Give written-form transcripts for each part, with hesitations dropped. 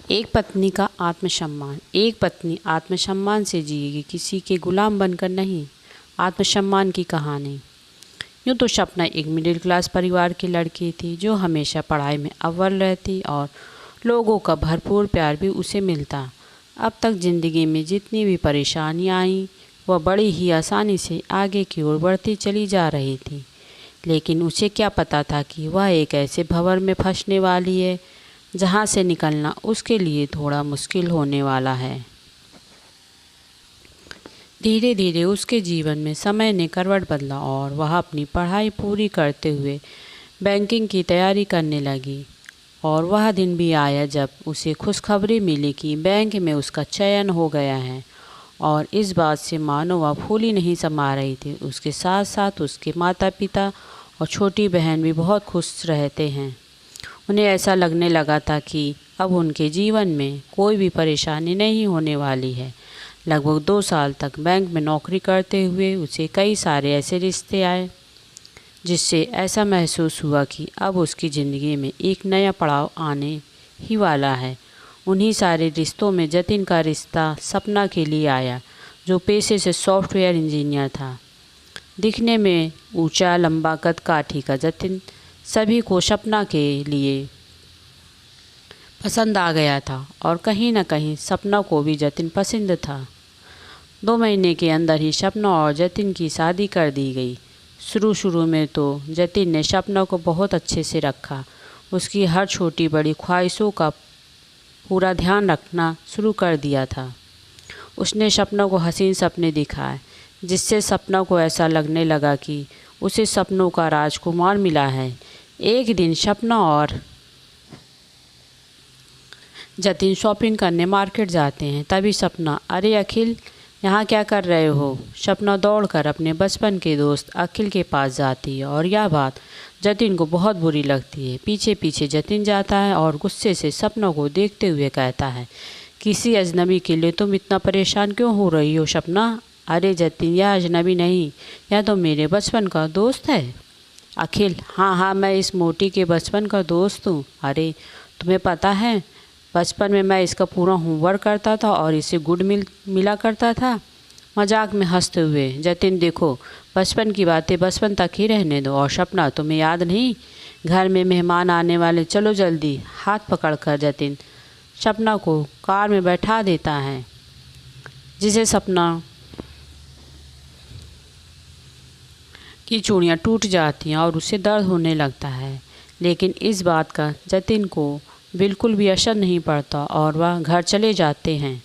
एक पत्नी का आत्मसम्मान। एक पत्नी आत्मसम्मान से जिएगी, किसी के गुलाम बनकर नहीं। आत्मसम्मान की कहानी। यूँ तो सपना एक मिडिल क्लास परिवार की लड़की थी जो हमेशा पढ़ाई में अव्वल रहती और लोगों का भरपूर प्यार भी उसे मिलता। अब तक ज़िंदगी में जितनी भी परेशानियाँ आईं वह बड़ी ही आसानी से आगे की ओर बढ़ती चली जा रही थी। लेकिन उसे क्या पता था कि वह एक ऐसे भंवर में फंसने वाली है जहाँ से निकलना उसके लिए थोड़ा मुश्किल होने वाला है। धीरे धीरे उसके जीवन में समय ने करवट बदला और वह अपनी पढ़ाई पूरी करते हुए बैंकिंग की तैयारी करने लगी। और वह दिन भी आया जब उसे खुशखबरी मिली कि बैंक में उसका चयन हो गया है। और इस बात से मानो वह फूली नहीं समा रही थी। उसके साथ साथ उसके माता पिता और छोटी बहन भी बहुत खुश रहते हैं। उन्हें ऐसा लगने लगा था कि अब उनके जीवन में कोई भी परेशानी नहीं होने वाली है। लगभग 2 साल तक बैंक में नौकरी करते हुए उसे कई सारे ऐसे रिश्ते आए जिससे ऐसा महसूस हुआ कि अब उसकी ज़िंदगी में एक नया पड़ाव आने ही वाला है। उन्हीं सारे रिश्तों में जतिन का रिश्ता सपना के लिए आया, जो पेशे से सॉफ्टवेयर इंजीनियर था। दिखने में ऊंचा लंबा कद काठी का जतिन सभी को सपना के लिए पसंद आ गया था और कहीं न कहीं सपना को भी जतिन पसंद था। 2 महीने के अंदर ही सपना और जतिन की शादी कर दी गई। शुरू में तो जतिन ने सपना को बहुत अच्छे से रखा। उसकी हर छोटी बड़ी ख्वाहिशों का पूरा ध्यान रखना शुरू कर दिया था। उसने सपना को हसीन सपने दिखाए जिससे सपना को ऐसा लगने लगा कि उसे सपनों का राजकुमार मिला है। एक दिन सपना और जतिन शॉपिंग करने मार्केट जाते हैं। तभी सपना, अरे अखिल, यहाँ क्या कर रहे हो? सपना दौड़कर अपने बचपन के दोस्त अखिल के पास जाती है और यह बात जतिन को बहुत बुरी लगती है। पीछे पीछे जतिन जाता है और गुस्से से सपना को देखते हुए कहता है, किसी अजनबी के लिए तुम इतना परेशान क्यों हो रही हो सपना? अरे जतिन, यह अजनबी नहीं, यह तो मेरे बचपन का दोस्त है। अखिल, हाँ, मैं इस मोटी के बचपन का दोस्त हूँ। अरे तुम्हें पता है, बचपन में मैं इसका पूरा होमवर्क करता था और इसे गुड मिला करता था। मजाक में हंसते हुए, जतिन देखो, बचपन की बातें बचपन तक ही रहने दो। और सपना, तुम्हें याद नहीं, घर में मेहमान आने वाले, चलो जल्दी। हाथ पकड़कर जतिन सपना को कार में बैठा देता है, जिसे सपना की चूड़ियाँ टूट जाती हैं और उसे दर्द होने लगता है। लेकिन इस बात का जतिन को बिल्कुल भी असर नहीं पड़ता और वह घर चले जाते हैं।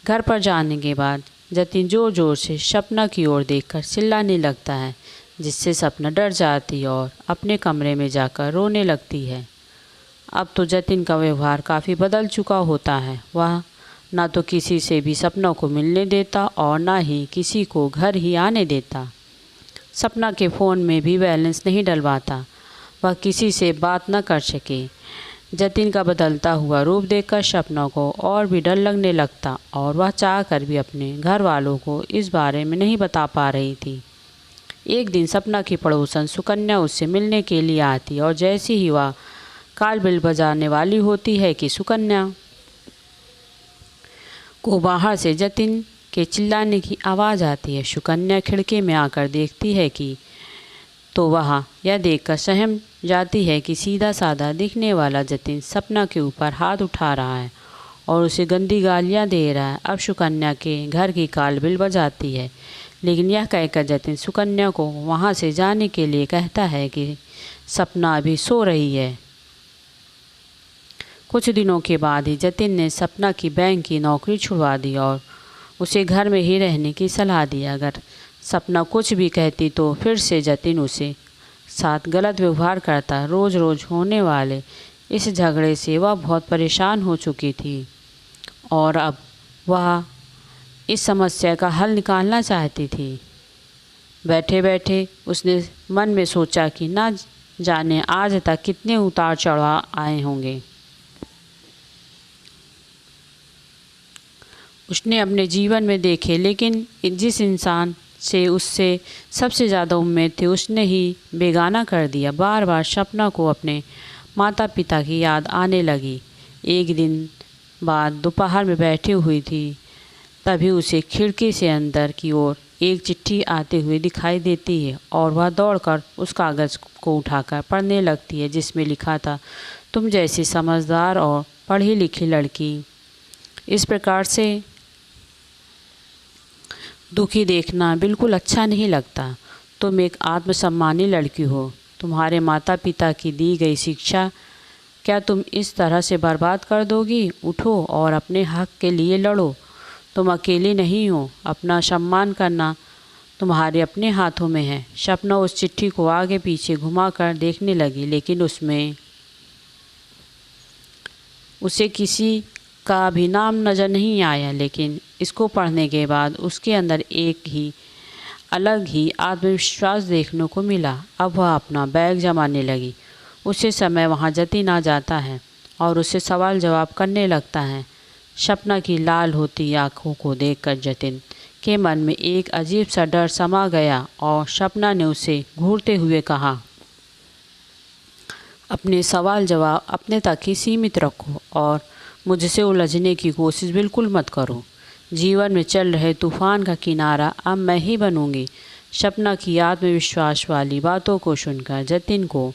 घर पर जाने के बाद जतिन ज़ोर ज़ोर से सपना की ओर देखकर चिल्लाने लगता है, जिससे सपना डर जाती और अपने कमरे में जाकर रोने लगती है। अब तो जतिन का व्यवहार काफ़ी बदल चुका होता है। वह ना तो किसी से भी सपना को मिलने देता और ना ही किसी को घर ही आने देता। सपना के फ़ोन में भी बैलेंस नहीं डलवाता, वह किसी से बात न कर सके। जतिन का बदलता हुआ रूप देखकर सपना को और भी डर लगने लगता और वह चाहकर भी अपने घर वालों को इस बारे में नहीं बता पा रही थी। एक दिन सपना की पड़ोसन सुकन्या उससे मिलने के लिए आती और जैसे ही वह कॉल बेल बजाने वाली होती है कि सुकन्या को बाहर से जतिन के चिल्लाने की आवाज़ आती है। सुकन्या खिड़की में आकर देखती है कि तो वह यह देखकर सहम जाती है कि सीधा साधा दिखने वाला जतिन सपना के ऊपर हाथ उठा रहा है और उसे गंदी गालियाँ दे रहा है। अब सुकन्या के घर की कॉल बेल बजाती है, लेकिन यह कहकर जतिन सुकन्या को वहाँ से जाने के लिए कहता है कि सपना अभी सो रही है। कुछ दिनों के बाद ही जतिन ने सपना की बैंक की नौकरी छुड़वा दी और उसे घर में ही रहने की सलाह दी। अगर सपना कुछ भी कहती तो फिर से जतिन उसे साथ गलत व्यवहार करता। रोज़ रोज़ होने वाले इस झगड़े से वह बहुत परेशान हो चुकी थी और अब वह इस समस्या का हल निकालना चाहती थी। बैठे बैठे उसने मन में सोचा कि ना जाने आज तक कितने उतार चढ़ाव आए होंगे। उसने अपने जीवन में देखे, लेकिन जिस इंसान से उससे सबसे ज़्यादा उम्मीद थी उसने ही बेगाना कर दिया। बार बार सपना को अपने माता पिता की याद आने लगी। एक दिन बाद दोपहर में बैठी हुई थी, तभी उसे खिड़की से अंदर की ओर एक चिट्ठी आते हुए दिखाई देती है और वह दौड़कर उस कागज़ को उठाकर पढ़ने लगती है, जिसमें लिखा था, तुम जैसी समझदार और पढ़ी लिखी लड़की इस प्रकार से दुखी देखना बिल्कुल अच्छा नहीं लगता। तुम एक आत्मसम्मानी लड़की हो। तुम्हारे माता पिता की दी गई शिक्षा क्या तुम इस तरह से बर्बाद कर दोगी? उठो और अपने हक के लिए लड़ो। तुम अकेली नहीं हो। अपना सम्मान करना तुम्हारे अपने हाथों में है। सपना उस चिट्ठी को आगे पीछे घुमाकर देखने लगी, लेकिन उसमें उसे किसी का भी नाम नज़र नहीं आया। लेकिन इसको पढ़ने के बाद उसके अंदर एक ही अलग ही आत्मविश्वास देखने को मिला। अब वह अपना बैग जमाने लगी। उसे समय वहाँ जतीन आ जाता है और उससे सवाल जवाब करने लगता है। सपना की लाल होती आँखों को देखकर जतिन के मन में एक अजीब सा डर समा गया और सपना ने उसे घूरते हुए कहा, अपने सवाल जवाब अपने तक ही सीमित रखो और मुझसे उलझने की कोशिश बिल्कुल मत करो। जीवन में चल रहे तूफान का किनारा अब मैं ही बनूंगी। सपना की आत्मविश्वास वाली बातों को सुनकर जतिन को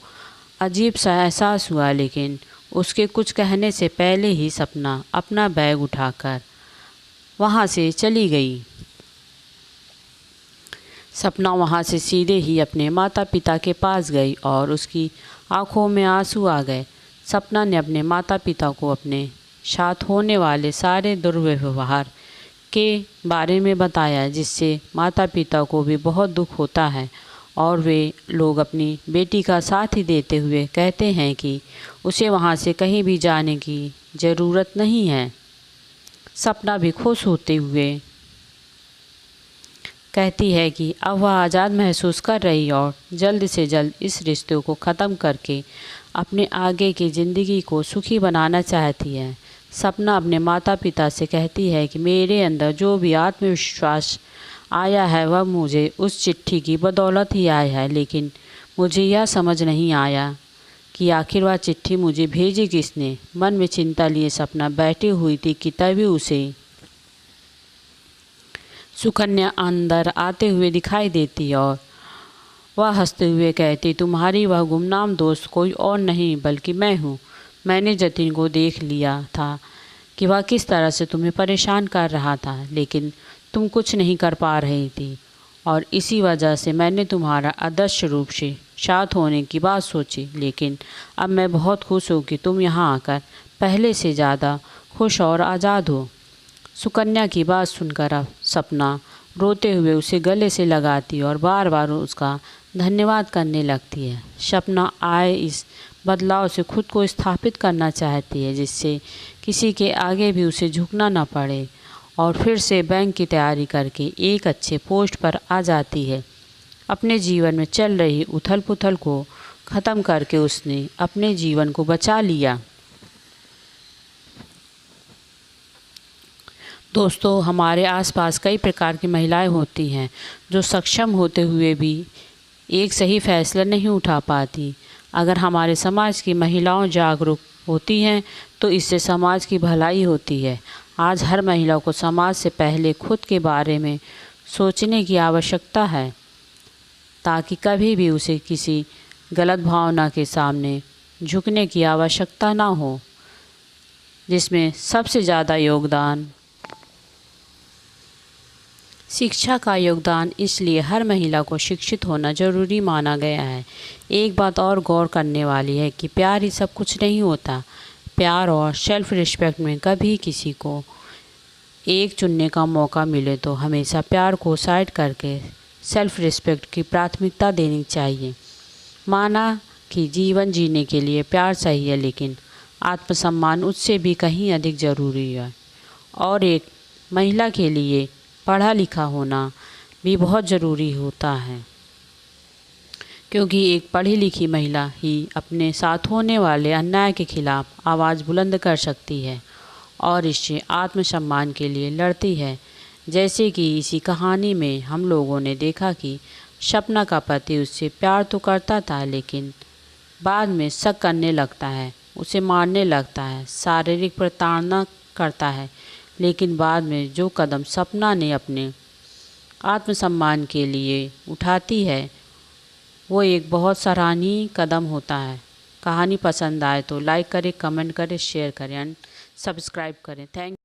अजीब सा एहसास हुआ, लेकिन उसके कुछ कहने से पहले ही सपना अपना बैग उठाकर वहाँ से चली गई। सपना वहाँ से सीधे ही अपने माता पिता के पास गई और उसकी आंखों में आंसू आ गए। सपना ने अपने माता पिता को अपने साथ होने वाले सारे दुर्व्यवहार के बारे में बताया, जिससे माता पिता को भी बहुत दुख होता है और वे लोग अपनी बेटी का साथ ही देते हुए कहते हैं कि उसे वहाँ से कहीं भी जाने की ज़रूरत नहीं है। सपना भी खुश होते हुए कहती है कि अब वह आज़ाद महसूस कर रही और जल्द से जल्द इस रिश्ते को ख़त्म करके अपने आगे की ज़िंदगी को सुखी बनाना चाहती है। सपना अपने माता पिता से कहती है कि मेरे अंदर जो भी आत्मविश्वास आया है वह मुझे उस चिट्ठी की बदौलत ही आया है, लेकिन मुझे यह समझ नहीं आया कि आखिर वह चिट्ठी मुझे भेजी किसने। मन में चिंता लिए सपना बैठी हुई थी कि तभी उसे सुकन्या अंदर आते हुए दिखाई देती और वह हंसते हुए कहती, तुम्हारी वह गुमनाम दोस्त कोई और नहीं बल्कि मैं हूँ। मैंने जतिन को देख लिया था कि वह किस तरह से तुम्हें परेशान कर रहा था, लेकिन तुम कुछ नहीं कर पा रही थी और इसी वजह से मैंने तुम्हारा आदर्श रूप से साथ होने की बात सोची। लेकिन अब मैं बहुत खुश हूँ कि तुम यहाँ आकर पहले से ज़्यादा खुश और आज़ाद हो। सुकन्या की बात सुनकर अब सपना रोते हुए उसे गले से लगाती और बार बार उसका धन्यवाद करने लगती है। सपना आए इस बदलाव से खुद को स्थापित करना चाहती है, जिससे किसी के आगे भी उसे झुकना न पड़े और फिर से बैंक की तैयारी करके एक अच्छे पोस्ट पर आ जाती है। अपने जीवन में चल रही उथल पुथल को ख़त्म करके उसने अपने जीवन को बचा लिया। दोस्तों, हमारे आसपास कई प्रकार की महिलाएं होती हैं जो सक्षम होते हुए भी एक सही फैसला नहीं उठा पाती। अगर हमारे समाज की महिलाओं जागरूक होती हैं तो इससे समाज की भलाई होती है। आज हर महिला को समाज से पहले खुद के बारे में सोचने की आवश्यकता है, ताकि कभी भी उसे किसी गलत भावना के सामने झुकने की आवश्यकता ना हो, जिसमें सबसे ज़्यादा योगदान शिक्षा का योगदान। इसलिए हर महिला को शिक्षित होना जरूरी माना गया है। एक बात और गौर करने वाली है कि प्यार ही सब कुछ नहीं होता। प्यार और सेल्फ रिस्पेक्ट में कभी किसी को एक चुनने का मौका मिले तो हमेशा प्यार को साइड करके सेल्फ रिस्पेक्ट की प्राथमिकता देनी चाहिए। माना कि जीवन जीने के लिए प्यार सही है, लेकिन आत्मसम्मान उससे भी कहीं अधिक ज़रूरी है। और एक महिला के लिए पढ़ा लिखा होना भी बहुत ज़रूरी होता है, क्योंकि एक पढ़ी लिखी महिला ही अपने साथ होने वाले अन्याय के खिलाफ आवाज़ बुलंद कर सकती है और इससे आत्मसम्मान के लिए लड़ती है। जैसे कि इसी कहानी में हम लोगों ने देखा कि सपना का पति उससे प्यार तो करता था, लेकिन बाद में शक करने लगता है, उसे मारने लगता है, शारीरिक प्रताड़ना करता है, लेकिन बाद में जो कदम सपना ने अपने आत्मसम्मान के लिए उठाती है वो एक बहुत सराहनीय कदम होता है। कहानी पसंद आए तो लाइक करें, कमेंट करें, शेयर करें एंड सब्सक्राइब करें। थैंक